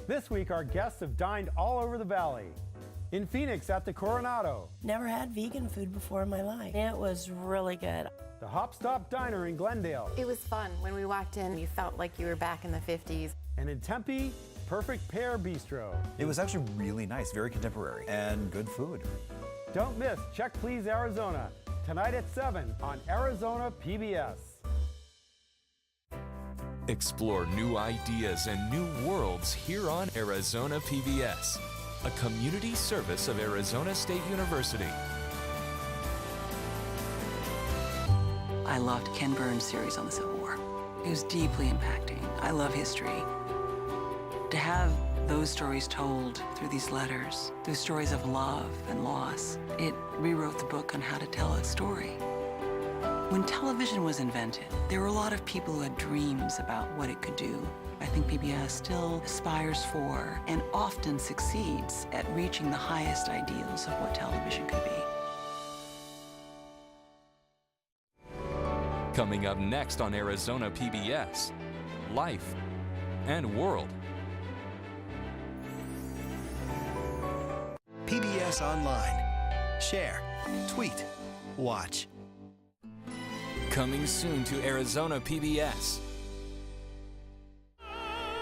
This week, our guests have dined all over the valley. In Phoenix at the Coronado. Never had vegan food before in my life. It was really good. The Hop Stop Diner in Glendale. It was fun. When we walked in, you felt like you were back in the 50s. And in Tempe, Perfect Pear Bistro. It was actually really nice, very contemporary, and good food. Don't miss Check Please Arizona, tonight at 7 on Arizona PBS. Explore new ideas and new worlds here on Arizona PBS, a community service of Arizona State University. I loved Ken Burns' series on the Civil War. It was deeply impacting. I love history. To have those stories told through these letters, through stories of love and loss, it rewrote the book on how to tell a story. When television was invented, there were a lot of people who had dreams about what it could do. I think PBS still aspires for and often succeeds at reaching the highest ideals of what television could be. Coming up next on Arizona PBS, Life and World. PBS Online. Share, tweet, watch. Coming soon to Arizona PBS.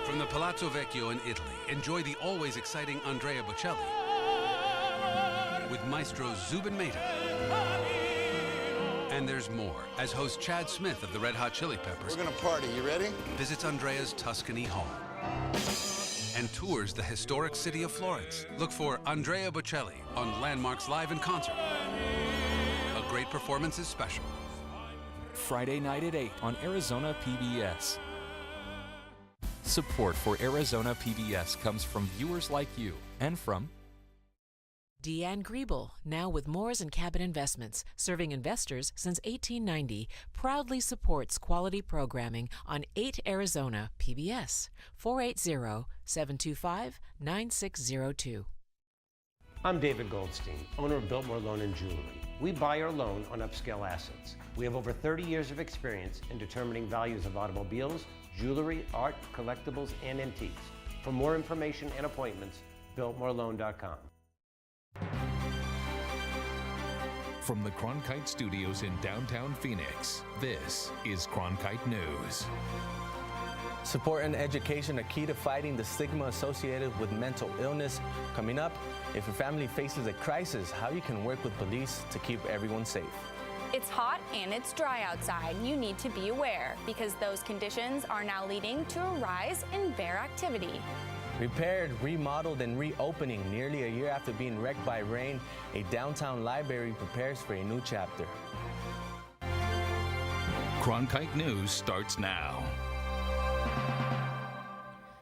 From the Palazzo Vecchio in Italy, enjoy the always exciting Andrea Bocelli with maestro Zubin Mehta. And there's more, as host Chad Smith of the Red Hot Chili Peppers We're gonna party, you ready? visits Andrea's Tuscany home and tours the historic city of Florence. Look for Andrea Bocelli on Landmarks Live in Concert. A great performance is special. Friday night at 8 on Arizona PBS. Support for Arizona PBS comes from viewers like you and from Deanne Griebel, now with Moores & Cabot Investments, serving investors since 1890, proudly supports quality programming on 8 Arizona PBS, 480-725-9602. I'm David Goldstein, owner of Biltmore Loan and Jewelry. We buy or loan on upscale assets. We have over 30 years of experience in determining values of automobiles, jewelry, art, collectibles, and antiques. For more information and appointments, BiltmoreLoan.com. From the Cronkite Studios in downtown Phoenix, this is Cronkite News. Support and education are key to fighting the stigma associated with mental illness. Coming up, if your family faces a crisis, how you can work with police to keep everyone safe. It's hot and it's dry outside. You need to be aware because those conditions are now leading to a rise in bear activity. Repaired, remodeled, and reopening nearly a year after being wrecked by rain, a downtown library prepares for a new chapter. Cronkite News starts now.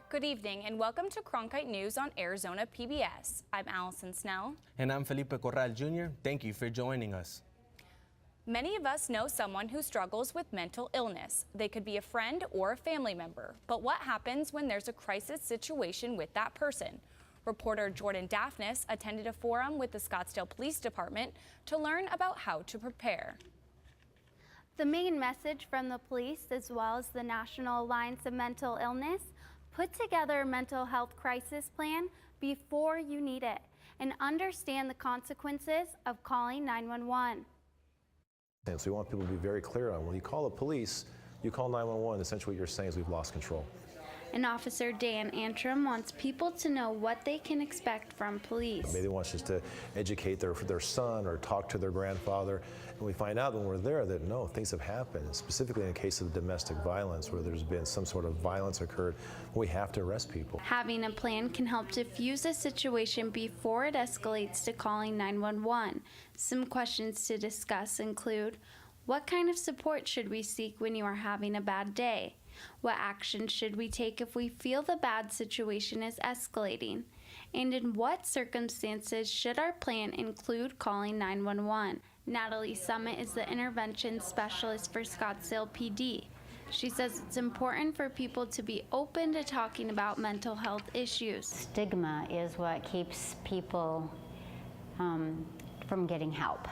Good evening and welcome to Cronkite News on Arizona PBS. I'm Allison Snell. And I'm Felipe Corral Jr. Thank you for joining us. Many of us know someone who struggles with mental illness. They could be a friend or a family member. But what happens when there's a crisis situation with that person? Reporter Jordan Daphnis attended a forum with the Scottsdale Police Department to learn about how to prepare. The main message from the police, as well as the National Alliance of Mental Illness, put together a mental health crisis plan before you need it and understand the consequences of calling 911. So we want people to be very clear on when you call the police, you call 911, essentially what you're saying is we've lost control. And Officer Dan Antrim wants people to know what they can expect from police. Maybe they want us just to educate their son or talk to their grandfather. And we find out when we're there that no, things have happened, specifically in the case of domestic violence where there's been some sort of violence occurred, we have to arrest people. Having a plan can help diffuse a situation before it escalates to calling 911. Some questions to discuss include, what kind of support should we seek when you are having a bad day? What action should we take if we feel the bad situation is escalating? And in what circumstances should our plan include calling 911? Natalie Summit is the intervention specialist for Scottsdale PD. She says it's important for people to be open to talking about mental health issues. Stigma is what keeps people from getting help.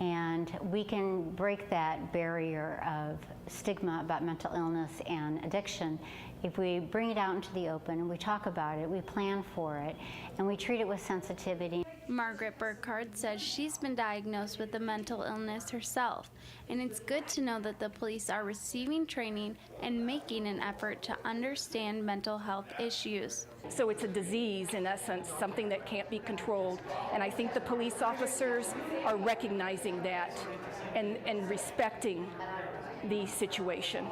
And we can break that barrier of stigma about mental illness and addiction If we bring it out into the open and we talk about it, we plan for it, and we treat it with sensitivity. Margaret Burkhardt says she's been diagnosed with a mental illness herself, and it's good to know that the police are receiving training and making an effort to understand mental health issues. So it's a disease, in essence, something that can't be controlled, and I think the police officers are recognizing that and respecting the situation.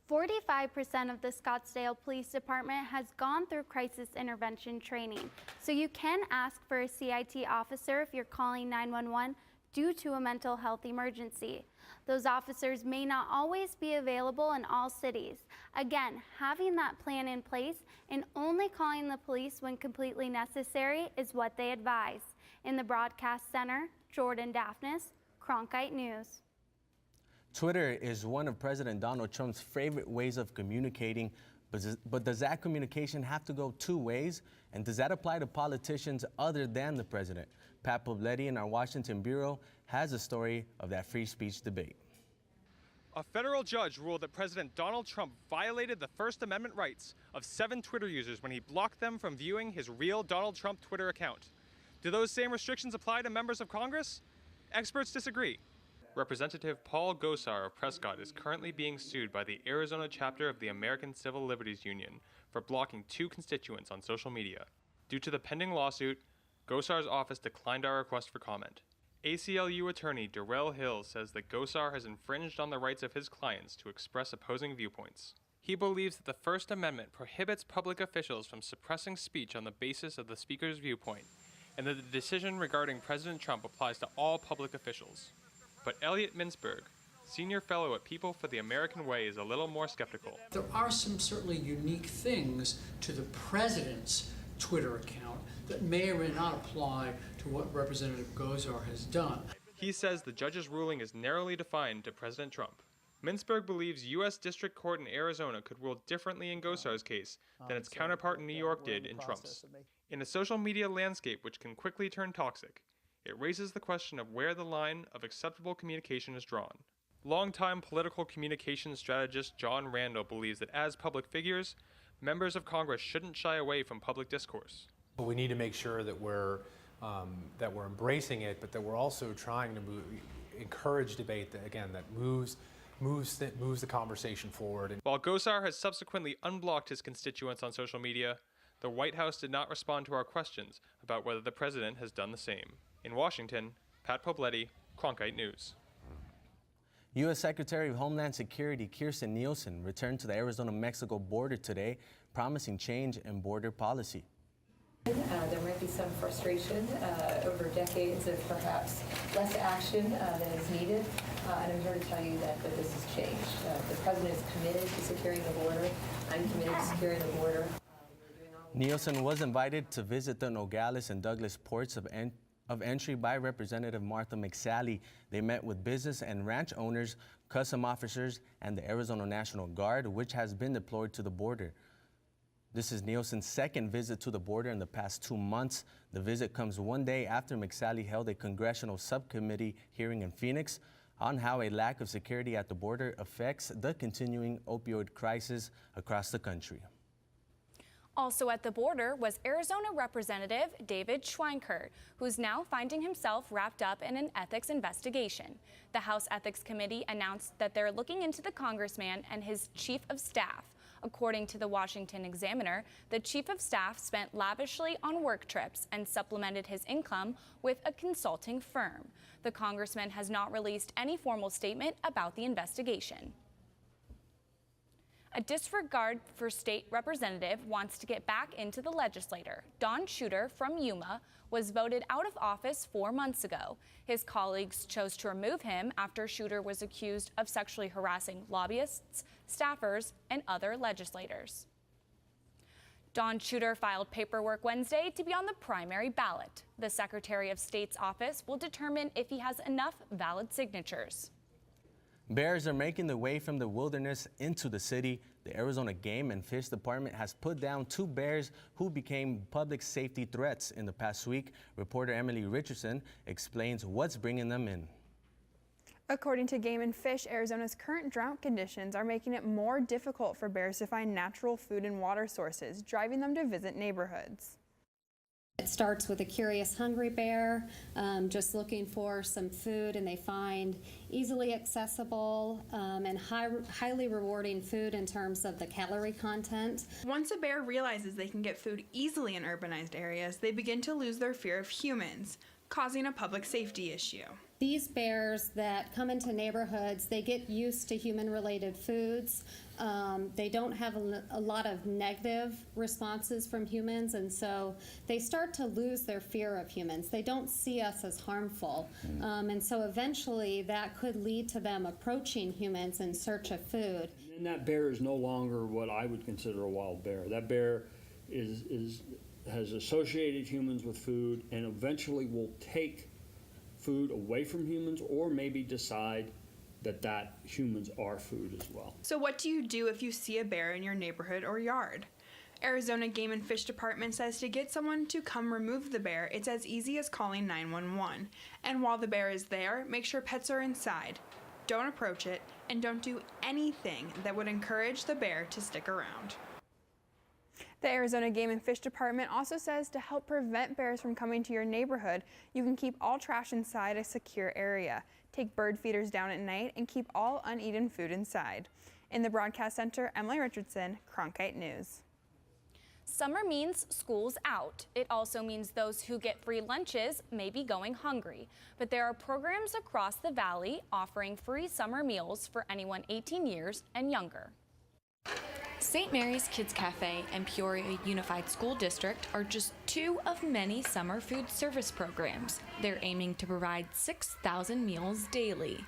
45% of the Scottsdale Police Department has gone through crisis intervention training, so you can ask for a CIT officer if you're calling 911 due to a mental health emergency. Those officers may not always be available in all cities. Again, having that plan in place and only calling the police when completely necessary is what they advise. In the Broadcast Center, Jordan Daphnis, Cronkite News. Twitter is one of President Donald Trump's favorite ways of communicating, but does that communication have to go two ways? And does that apply to politicians other than the president? Pat Pobletti in our Washington Bureau has a story of that free speech debate. A federal judge ruled that President Donald Trump violated the First Amendment rights of 7 Twitter users when he blocked them from viewing his real Donald Trump Twitter account. Do those same restrictions apply to members of Congress? Experts disagree. Representative Paul Gosar of Prescott is currently being sued by the Arizona chapter of the American Civil Liberties Union for blocking 2 constituents on social media. Due to the pending lawsuit, Gosar's office declined our request for comment. ACLU attorney Darrell Hill says that Gosar has infringed on the rights of his clients to express opposing viewpoints. He believes that the First Amendment prohibits public officials from suppressing speech on the basis of the speaker's viewpoint, and that the decision regarding President Trump applies to all public officials. But Elliot Mintzberg, senior fellow at People for the American Way, is a little more skeptical. There are some certainly unique things to the president's Twitter account that may or may not apply to what Representative Gosar has done. He says the judge's ruling is narrowly defined to President Trump. Mintzberg believes U.S. District Court in Arizona could rule differently in Gosar's case than its counterpart in New York did in Trump's. In a social media landscape which can quickly turn toxic, it raises the question of where the line of acceptable communication is drawn. Longtime political communications strategist John Randall believes that as public figures, members of Congress shouldn't shy away from public discourse. We need to make sure that we're embracing it, but that we're also trying to encourage debate that, again, that moves the conversation forward. While Gosar has subsequently unblocked his constituents on social media, the White House did not respond to our questions about whether the president has done the same. In Washington, Pat Pobletti, Cronkite News. U.S. Secretary of Homeland Security Kirstjen Nielsen returned to the Arizona-Mexico border today, promising change in border policy. There might be some frustration over decades of perhaps less action than is needed, and I'm here to tell you that this has changed. The president is committed to securing the border. I'm committed to securing the border. Nielsen was invited to visit the Nogales and Douglas ports of entry by Representative Martha McSally. They met with business and ranch owners, custom officers, and the Arizona National Guard, which has been deployed to the border. This is Nielsen's second visit to the border in the past 2 months. The visit comes one day after McSally held a congressional subcommittee hearing in Phoenix on how a lack of security at the border affects the continuing opioid crisis across the country. Also at the border was Arizona Representative David Schweinkert, who's now finding himself wrapped up in an ethics investigation. The House Ethics Committee announced that they're looking into the congressman and his chief of staff. According to the Washington Examiner, the chief of staff spent lavishly on work trips and supplemented his income with a consulting firm. The congressman has not released any formal statement about the investigation. A disregard for state representative wants to get back into the legislature. Don Shooter from Yuma was voted out of office 4 months ago. His colleagues chose to remove him after Shooter was accused of sexually harassing lobbyists, staffers, and other legislators. Don Shooter filed paperwork Wednesday to be on the primary ballot. The Secretary of State's office will determine if he has enough valid signatures. Bears are making their way from the wilderness into the city. The Arizona Game and Fish Department has put down 2 bears who became public safety threats in the past week. Reporter Emily Richardson explains what's bringing them in. According to Game and Fish, Arizona's current drought conditions are making it more difficult for bears to find natural food and water sources, driving them to visit neighborhoods. It starts with a curious hungry bear just looking for some food, and they find easily accessible and highly rewarding food in terms of the calorie content. Once a bear realizes they can get food easily in urbanized areas, they begin to lose their fear of humans, causing a public safety issue. These bears that come into neighborhoods, they get used to human-related foods. They don't have a lot of negative responses from humans, and so they start to lose their fear of humans. They don't see us as harmful, and so eventually that could lead to them approaching humans in search of food. And that bear is no longer what I would consider a wild bear. That bear has associated humans with food and eventually will take food away from humans, or maybe decide that humans are food as well. So what do you do if you see a bear in your neighborhood or yard? Arizona Game and Fish Department says to get someone to come remove the bear, it's as easy as calling 911. And while the bear is there, make sure pets are inside. Don't approach it, and don't do anything that would encourage the bear to stick around. The Arizona Game and Fish Department also says to help prevent bears from coming to your neighborhood, you can keep all trash inside a secure area, take bird feeders down at night, and keep all uneaten food inside. In the Broadcast Center, Emily Richardson, Cronkite News. Summer means school's out. It also means those who get free lunches may be going hungry. But there are programs across the valley offering free summer meals for anyone 18 years and younger. St. Mary's Kids Cafe and Peoria Unified School District are just two of many summer food service programs. They're aiming to provide 6,000 meals daily.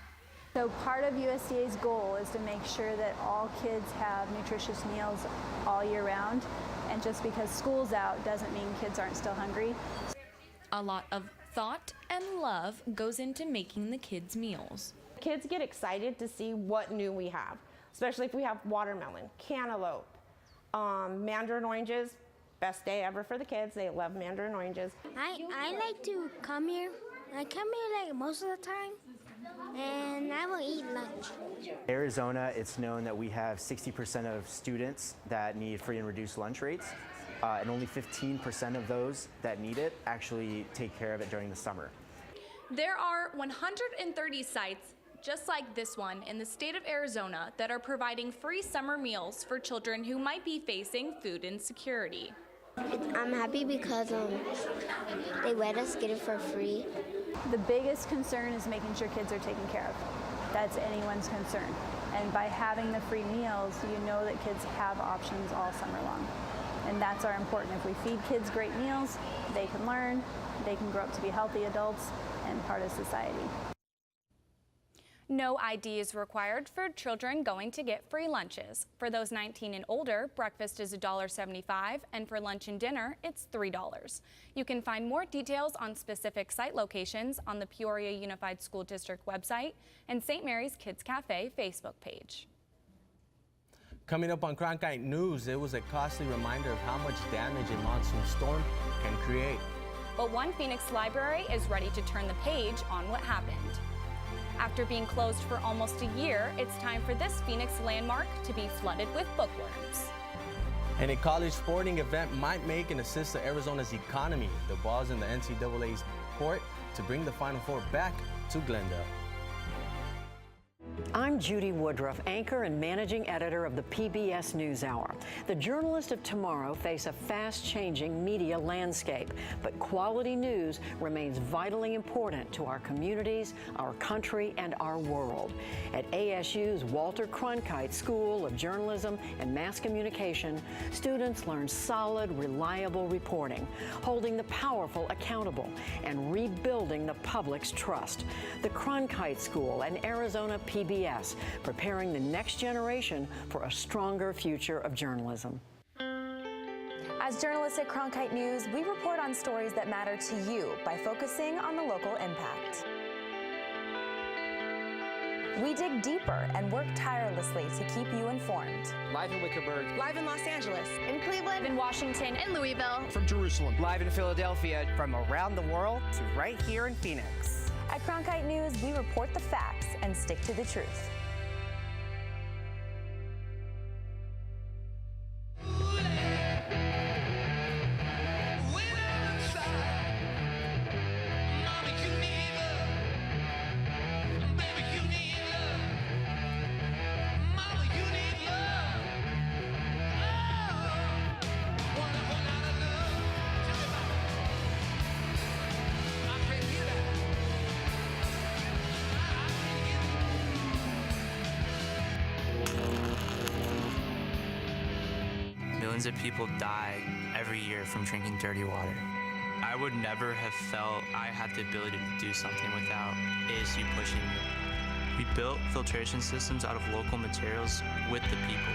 So part of USDA's goal is to make sure that all kids have nutritious meals all year round. And just because school's out doesn't mean kids aren't still hungry. A lot of thought and love goes into making the kids' meals. Kids get excited to see what new we have. Especially if we have watermelon, cantaloupe, mandarin oranges. Best day ever for the kids. They love mandarin oranges. I like to come here. I come here like most of the time, and I will eat lunch. Arizona, it's known that we have 60% of students that need free and reduced lunch rates, and only 15% of those that need it actually take care of it during the summer. There are 130 sites just like this one in the state of Arizona that are providing free summer meals for children who might be facing food insecurity. I'm happy because they let us get it for free. The biggest concern is making sure kids are taken care of. That's anyone's concern. And by having the free meals, you know that kids have options all summer long. And that's our important. If we feed kids great meals, they can learn, they can grow up to be healthy adults and part of society. No ID is required for children going to get free lunches. For those 19 and older, breakfast is $1.75, and for lunch and dinner, it's $3. You can find more details on specific site locations on the Peoria Unified School District website and St. Mary's Kids Cafe Facebook page. Coming up on Cronkite News, it was a costly reminder of how much damage a monsoon storm can create. But one Phoenix library is ready to turn the page on what happened. After being closed for almost a year, it's time for this Phoenix landmark to be flooded with bookworms. And a college sporting event might make and assist to Arizona's economy. The ball's in the NCAA's court to bring the Final Four back to Glendale. I'm Judy Woodruff, anchor and managing editor of the PBS NewsHour. The journalists of tomorrow face a fast-changing media landscape, but quality news remains vitally important to our communities, our country, and our world. At ASU's Walter Cronkite School of Journalism and Mass Communication, students learn solid, reliable reporting, holding the powerful accountable, and rebuilding the public's trust. The Cronkite School and Arizona PBS, preparing the next generation for a stronger future of journalism. As journalists at Cronkite News, we report on stories that matter to you by focusing on the local impact. We dig deeper and work tirelessly to keep you informed. Live in Wickerburg. Live in Los Angeles. In Cleveland. In Washington. In Louisville. From Jerusalem. Live in Philadelphia. From around the world to right here in Phoenix. At Cronkite News, we report the facts and stick to the truth. Millions of people die every year from drinking dirty water. I would never have felt I had the ability to do something without ASU pushing me. We built filtration systems out of local materials with the people.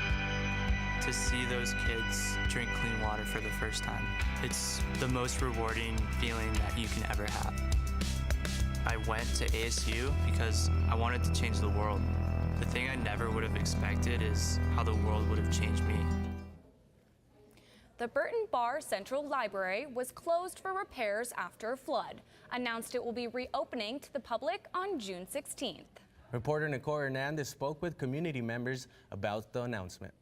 To see those kids drink clean water for the first time, it's the most rewarding feeling that you can ever have. I went to ASU because I wanted to change the world. The thing I never would have expected is how the world would have changed me. The Burton Bar Central Library was closed for repairs after a flood. Announced it will be reopening to the public on June 16th. Reporter Nicole Hernandez spoke with community members about the announcement.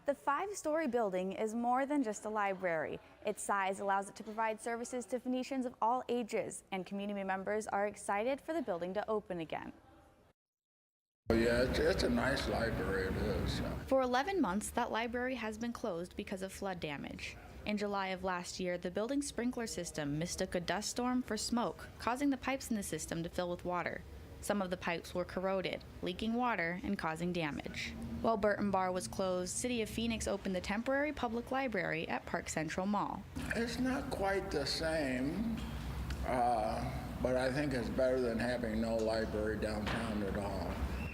The 5-story building is more than just a library. Its size allows it to provide services to Phoenicians of all ages, and community members are excited for the building to open again. Yeah, it's a nice library, it is. For 11 months, that library has been closed because of flood damage. In July of last year, the building's sprinkler system mistook a dust storm for smoke, causing the pipes in the system to fill with water. Some of the pipes were corroded, leaking water and causing damage. While Burton Bar was closed, City of Phoenix opened the temporary public library at Park Central Mall. It's not quite the same, but I think it's better than having no library downtown at all.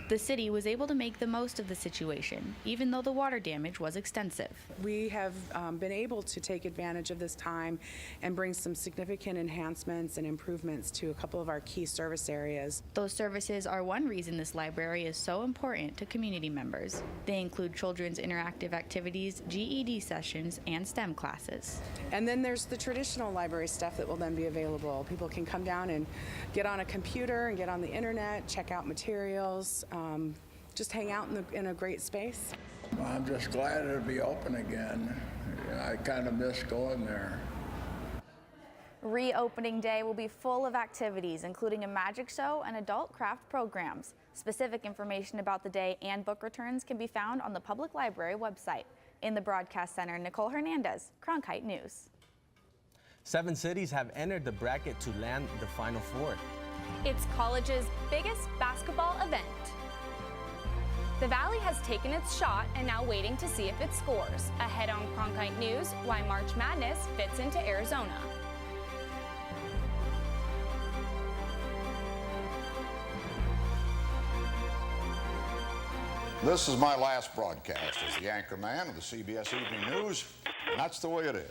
The city was able to make the most of the situation, even though the water damage was extensive. We have been able to take advantage of this time and bring some significant enhancements and improvements to a couple of our key service areas. Those services are one reason this library is so important to community members. They include children's interactive activities, GED sessions, and STEM classes. And then there's the traditional library stuff that will then be available. People can come down and get on a computer and get on the internet, check out materials, just hang out in a great space. Well, I'm just glad it'll be open again. I kind of miss going there. Reopening day will be full of activities, including a magic show and adult craft programs. Specific information about the day and book returns can be found on the Public Library website. In the Broadcast Center, Nicole Hernandez, Cronkite News. 7 cities have entered the bracket to land the Final Four. It's college's biggest basketball event. The Valley has taken its shot and now waiting to see if it scores. Ahead on Cronkite News, why March Madness fits into Arizona. This is my last broadcast as the anchor man of the CBS Evening News, and that's the way it is.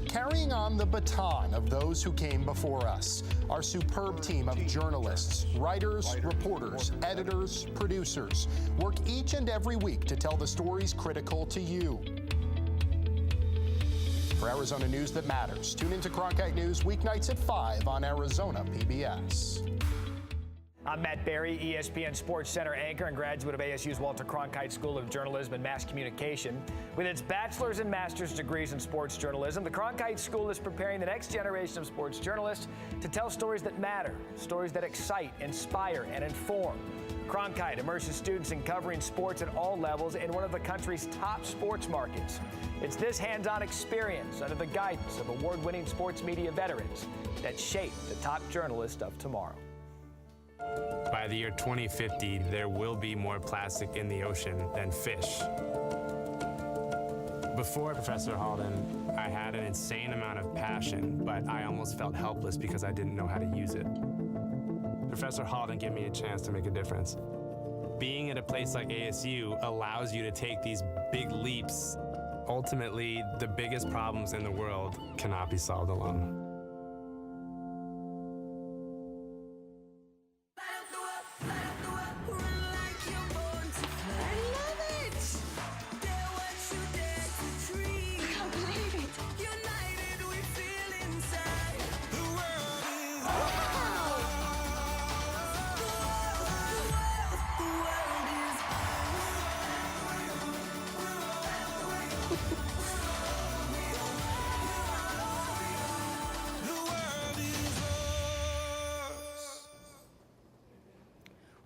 Carrying on the baton of those who came before us, our superb team of journalists, writers, reporters, editors, producers work each and every week to tell the stories critical to you. For Arizona news that matters, tune into Cronkite News weeknights at 5 on Arizona PBS. I'm Matt Berry, ESPN Sports Center anchor and graduate of ASU's Walter Cronkite School of Journalism and Mass Communication. With its bachelor's and master's degrees in sports journalism, the Cronkite School is preparing the next generation of sports journalists to tell stories that matter, stories that excite, inspire, and inform. Cronkite immerses students in covering sports at all levels in one of the country's top sports markets. It's this hands-on experience under the guidance of award-winning sports media veterans that shape the top journalists of tomorrow. By the year 2050, there will be more plastic in the ocean than fish. Before Professor Halden, I had an insane amount of passion, but I almost felt helpless because I didn't know how to use it. Professor Halden gave me a chance to make a difference. Being at a place like ASU allows you to take these big leaps. Ultimately, the biggest problems in the world cannot be solved alone.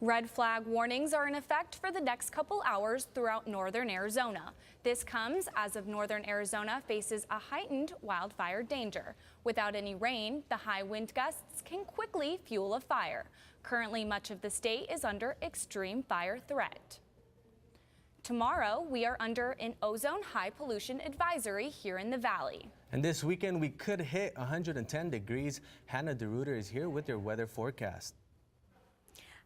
Red flag warnings are in effect for the next couple hours throughout northern Arizona. This comes as of northern Arizona faces a heightened wildfire danger. Without any rain, the high wind gusts can quickly fuel a fire. Currently, much of the state is under extreme fire threat. Tomorrow, we are under an ozone high pollution advisory here in the valley. And this weekend, we could hit 110 degrees. Hannah DeRuiter is here with your weather forecast.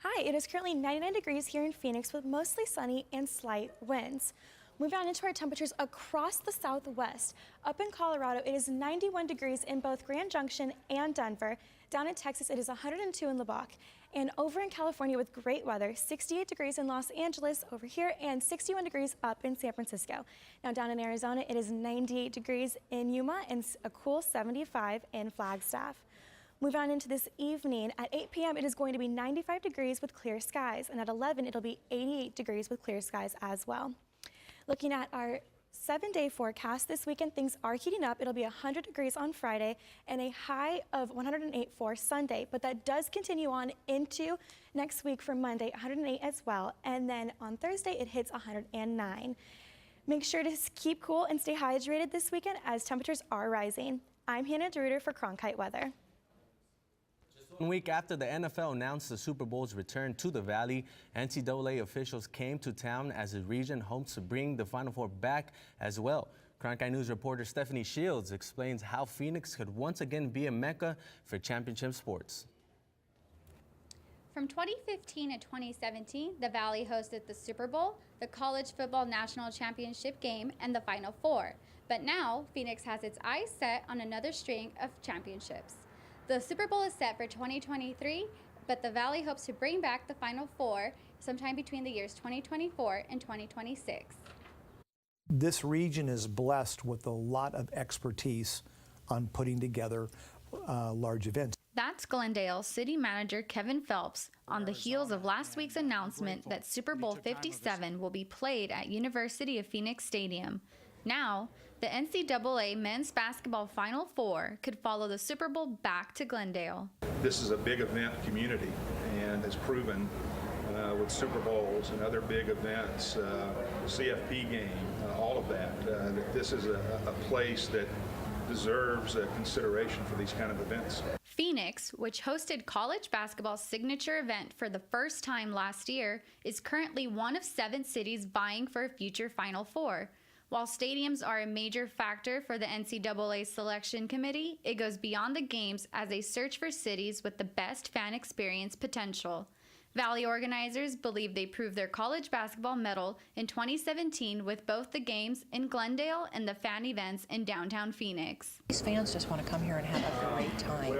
Hi, it is currently 99 degrees here in Phoenix with mostly sunny and slight winds. Moving on into our temperatures across the southwest. Up in Colorado, it is 91 degrees in both Grand Junction and Denver. Down in Texas, it is 102 in Lubbock. And over in California with great weather, 68 degrees in Los Angeles over here and 61 degrees up in San Francisco. Now down in Arizona, it is 98 degrees in Yuma and a cool 75 in Flagstaff. Moving on into this evening, at 8 p.m. it is going to be 95 degrees with clear skies, and at 11 it'll be 88 degrees with clear skies as well. Looking at our 7-day forecast, this weekend things are heating up. It'll be 100 degrees on Friday and a high of 108 for Sunday, but that does continue on into next week for Monday, 108 as well, and then on Thursday it hits 109. Make sure to keep cool and stay hydrated this weekend as temperatures are rising. I'm Hannah DeRuiter for Cronkite Weather. 1 week after the NFL announced the Super Bowl's return to the Valley, NCAA officials came to town as the region hopes to bring the Final Four back as well. Cronkite News reporter Stephanie Shields explains how Phoenix could once again be a mecca for championship sports. From 2015 to 2017, the Valley hosted the Super Bowl, the College Football National Championship game, and the Final Four. But now, Phoenix has its eyes set on another string of championships. The Super Bowl is set for 2023, but the Valley hopes to bring back the Final Four sometime between the years 2024 and 2026. This region is blessed with a lot of expertise on putting together large events. That's Glendale City Manager Kevin Phelps on the heels of last week's announcement that Super Bowl 57 will be played at University of Phoenix Stadium. Now, the NCAA Men's Basketball Final Four could follow the Super Bowl back to Glendale. This is a big event community and has proven with Super Bowls and other big events, CFP game, all of that, that this is a place that deserves consideration for these kind of events. Phoenix, which hosted college basketball's signature event for the first time last year, is currently one of 7 cities vying for a future Final Four. While stadiums are a major factor for the NCAA selection committee, it goes beyond the games as they search for cities with the best fan experience potential. Valley organizers believe they proved their college basketball mettle in 2017 with both the games in Glendale and the fan events in downtown Phoenix. These fans just want to come here and have a great time.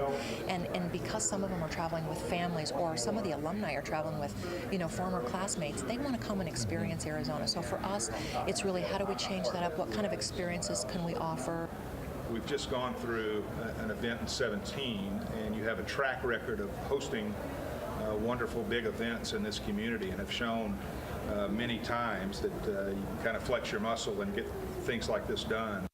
And because some of them are traveling with families or some of the alumni are traveling with, former classmates, they want to come and experience Arizona. So for us, it's really how do we change that up? What kind of experiences can we offer? We've just gone through an event in 17, and you have a track record of hosting wonderful big events in this community and have shown many times that you can kind of flex your muscle and get things like this done.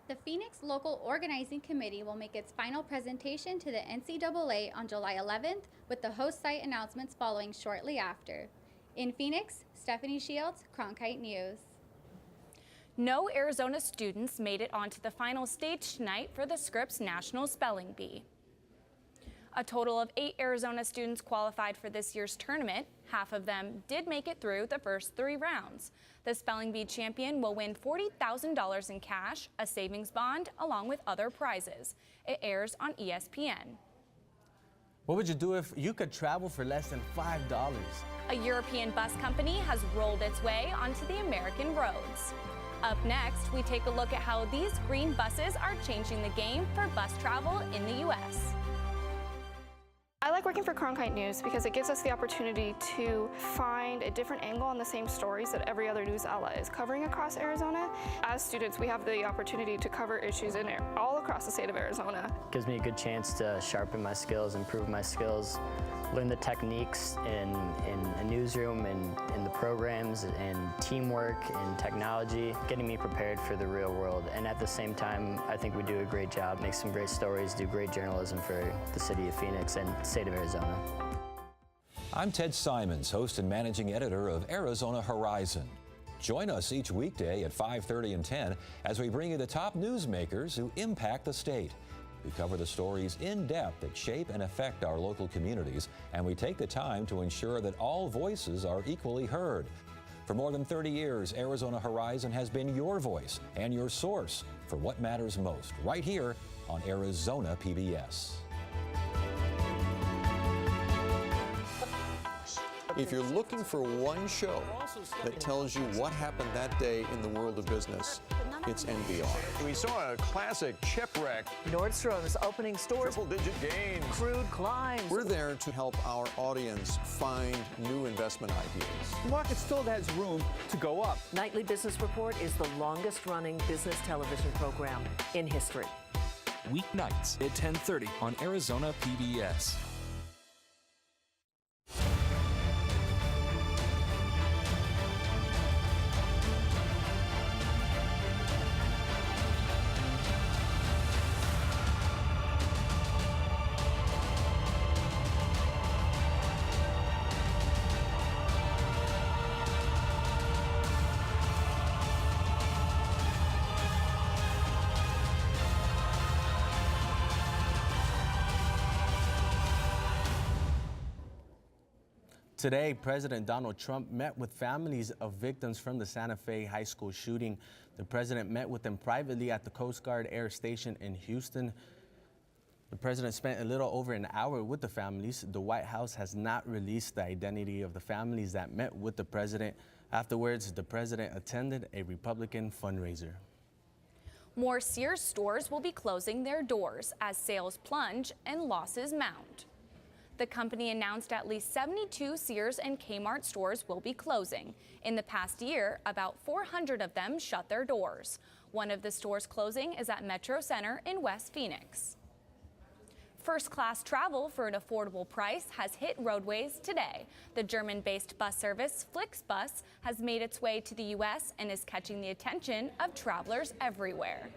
The Phoenix Local Organizing Committee will make its final presentation to the NCAA on July 11th, with the host site announcements following shortly after. In Phoenix, Stephanie Shields, Cronkite News. No Arizona students made it onto the final stage tonight for the Scripps National Spelling Bee. A total of 8 Arizona students qualified for this year's tournament. Half of them did make it through the first 3 rounds. The Spelling Bee champion will win $40,000 in cash, a savings bond, along with other prizes. It airs on ESPN. What would you do if you could travel for less than $5? A European bus company has rolled its way onto the American roads. Up next, we take a look at how these green buses are changing the game for bus travel in the U.S. I like working for Cronkite News because it gives us the opportunity to find a different angle on the same stories that every other news outlet is covering across Arizona. As students, we have the opportunity to cover issues all across the state of Arizona. It gives me a good chance to sharpen my skills, improve my skills, learn the techniques in a newsroom and in the programs and teamwork and technology, getting me prepared for the real world. And at the same time, I think we do a great job, make some great stories, do great journalism for the city of Phoenix and state of Arizona. I'm Ted Simons, host and managing editor of Arizona Horizon. Join us each weekday at 5:30 and 10 as we bring you the top newsmakers who impact the state. We cover the stories in depth that shape and affect our local communities, and we take the time to ensure that all voices are equally heard. For more than 30 years, Arizona Horizon has been your voice and your source for what matters most, right here on Arizona PBS. If you're looking for one show that tells you what happened that day in the world of business, it's NBR. We saw a classic shipwreck. Nordstrom's opening stores. Triple-digit gains. Crude climbs. We're there to help our audience find new investment ideas. The market still has room to go up. Nightly Business Report is the longest-running business television program in history. Weeknights at 10:30 on Arizona PBS. Today, President Donald Trump met with families of victims from the Santa Fe High School shooting. The president met with them privately at the Coast Guard Air Station in Houston. The president spent a little over an hour with the families. The White House has not released the identity of the families that met with the president. Afterwards, the president attended a Republican fundraiser. More Sears stores will be closing their doors as sales plunge and losses mount. The company announced at least 72 Sears and Kmart stores will be closing. In the past year, about 400 of them shut their doors. One of the stores closing is at Metro Center in West Phoenix. First-class travel for an affordable price has hit roadways today. The German-based bus service Flixbus has made its way to the U.S. and is catching the attention of travelers everywhere.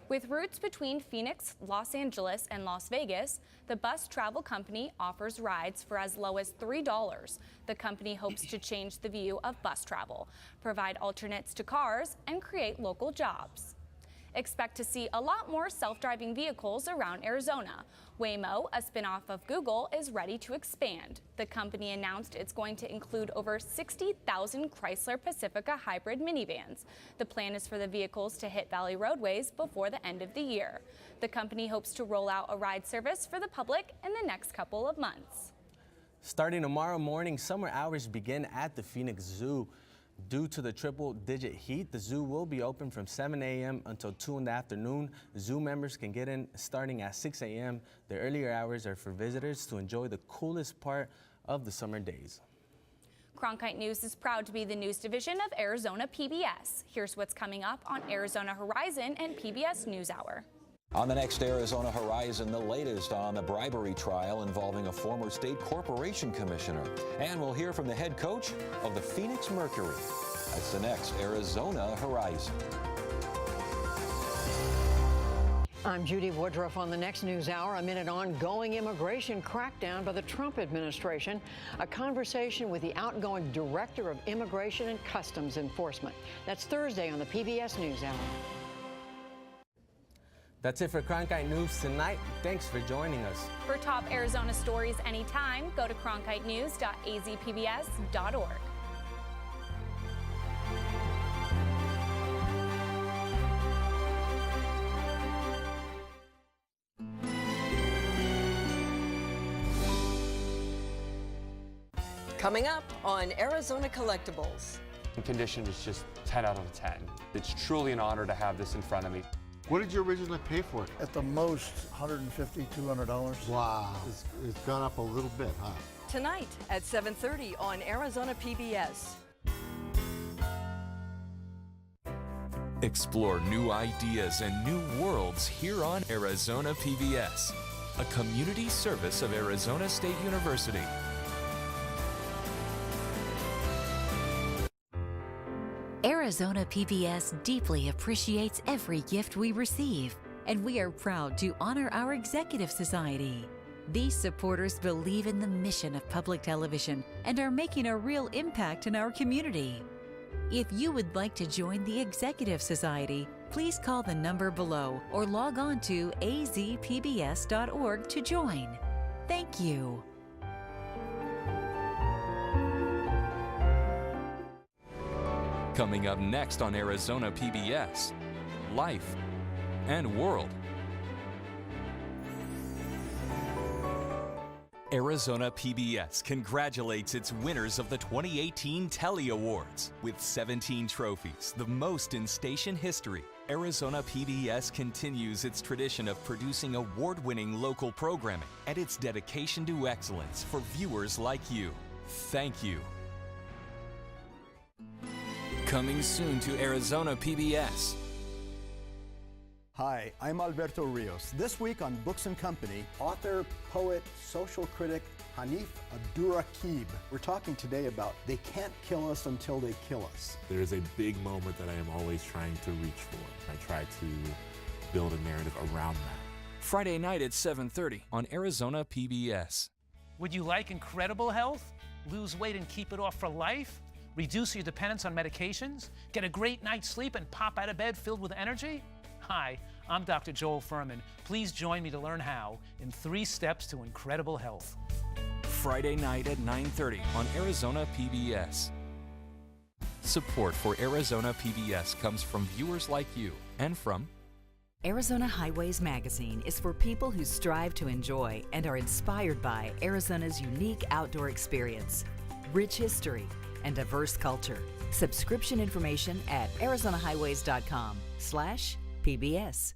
With routes between Phoenix, Los Angeles, and Las Vegas, the bus travel company offers rides for as low as $3. The company hopes to change the view of bus travel, provide alternates to cars, and create local jobs. Expect to see a lot more self-driving vehicles around Arizona. Waymo, a spin-off of Google, is ready to expand. The company announced it's going to include over 60,000 Chrysler Pacifica hybrid minivans. The plan is for the vehicles to hit Valley roadways before the end of the year. The company hopes to roll out a ride service for the public in the next couple of months. Starting tomorrow morning, summer hours begin at the Phoenix Zoo. Due to the triple-digit heat, the zoo will be open from 7 a.m. until 2 in the afternoon. Zoo members can get in starting at 6 a.m. The earlier hours are for visitors to enjoy the coolest part of the summer days. Cronkite News is proud to be the news division of Arizona PBS. Here's what's coming up on Arizona Horizon and PBS NewsHour. On the next Arizona Horizon, the latest on the bribery trial involving a former state corporation commissioner. And we'll hear from the head coach of the Phoenix Mercury. That's the next Arizona Horizon. I'm Judy Woodruff on the next NewsHour. Amid an ongoing immigration crackdown by the Trump administration, a conversation with the outgoing Director of Immigration and Customs Enforcement. That's Thursday on the PBS NewsHour. That's it for Cronkite News tonight. Thanks for joining us. For top Arizona stories anytime, go to cronkitenews.azpbs.org. Coming up on Arizona Collectibles. The condition is just 10 out of 10. It's truly an honor to have this in front of me. What did you originally pay for it? At the most, $150, $200. Wow. It's gone up a little bit, huh? Tonight at 7:30 on Arizona PBS. Explore new ideas and new worlds here on Arizona PBS, a community service of Arizona State University. Arizona PBS deeply appreciates every gift we receive, and we are proud to honor our Executive Society. These supporters believe in the mission of public television and are making a real impact in our community. If you would like to join the Executive Society, please call the number below or log on to azpbs.org to join. Thank you. Coming up next on Arizona PBS, Life and World. Arizona PBS congratulates its winners of the 2018 Telly Awards. With 17 trophies, the most in station history, Arizona PBS continues its tradition of producing award-winning local programming and its dedication to excellence for viewers like you. Thank you. Coming soon to Arizona PBS. Hi, I'm Alberto Rios. This week on Books and Company, author, poet, social critic Hanif Abdurraqib. We're talking today about They Can't Kill Us Until They Kill Us. There's a big moment that I am always trying to reach for. I try to build a narrative around that. Friday night at 7:30 on Arizona PBS. Would you like incredible health? Lose weight and keep it off for life? Reduce your dependence on medications? Get a great night's sleep and pop out of bed filled with energy? Hi, I'm Dr. Joel Furman. Please join me to learn how in 3 steps to incredible health. Friday night at 9:30 on Arizona PBS. Support for Arizona PBS comes from viewers like you and from Arizona Highways Magazine is for people who strive to enjoy and are inspired by Arizona's unique outdoor experience, rich history, and diverse culture. Subscription information at arizonahighways.com/PBS.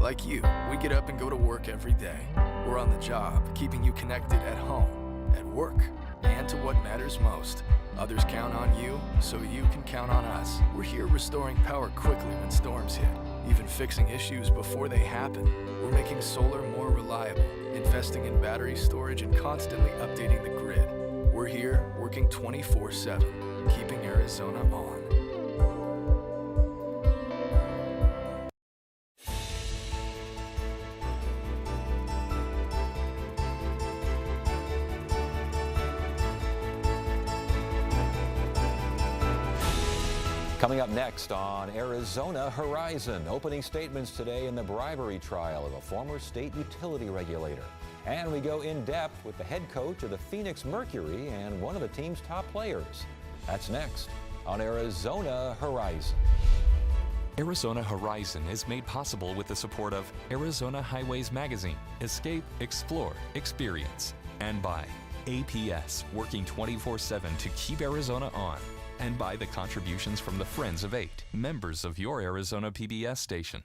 Like you, we get up and go to work every day. We're on the job, keeping you connected at home, at work, and to what matters most. Others count on you, so you can count on us. We're here restoring power quickly when storms hit, even fixing issues before they happen. We're making solar more reliable, investing in battery storage, and constantly updating the grid. We're here working 24/7, keeping Arizona on. Coming up next on Arizona Horizon, opening statements today in the bribery trial of a former state utility regulator. And we go in depth with the head coach of the Phoenix Mercury and one of the team's top players. That's next on Arizona Horizon. Arizona Horizon is made possible with the support of Arizona Highways Magazine, Escape, Explore, Experience, and by APS, working 24/7 to keep Arizona on, and by the contributions from the Friends of 8, members of your Arizona PBS station.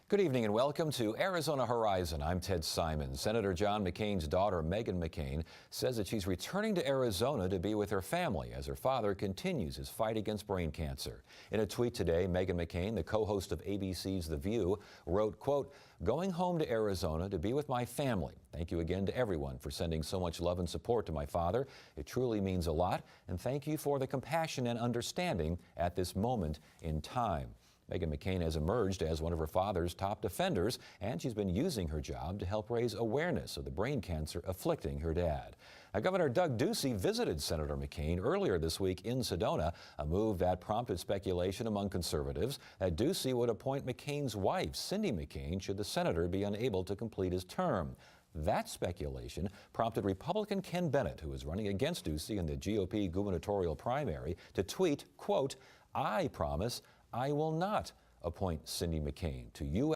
Good evening and welcome to Arizona Horizon. I'm Ted Simon. Senator John McCain's daughter, Meghan McCain, says that she's returning to Arizona to be with her family as her father continues his fight against brain cancer. In a tweet today, Meghan McCain, the co-host of ABC's The View, wrote, quote, "Going home to Arizona to be with my family. Thank you again to everyone for sending so much love and support to my father. It truly means a lot, and thank you for the compassion and understanding at this moment in time." Meghan McCain has emerged as one of her father's top defenders, and she's been using her job to help raise awareness of the brain cancer afflicting her dad. Now, Governor Doug Ducey visited Senator McCain earlier this week in Sedona, a move that prompted speculation among conservatives that Ducey would appoint McCain's wife, Cindy McCain, should the senator be unable to complete his term. That speculation prompted Republican Ken Bennett, who is running against Ducey in the GOP gubernatorial primary, to tweet, quote, "I promise I will not appoint Cindy McCain to U.S.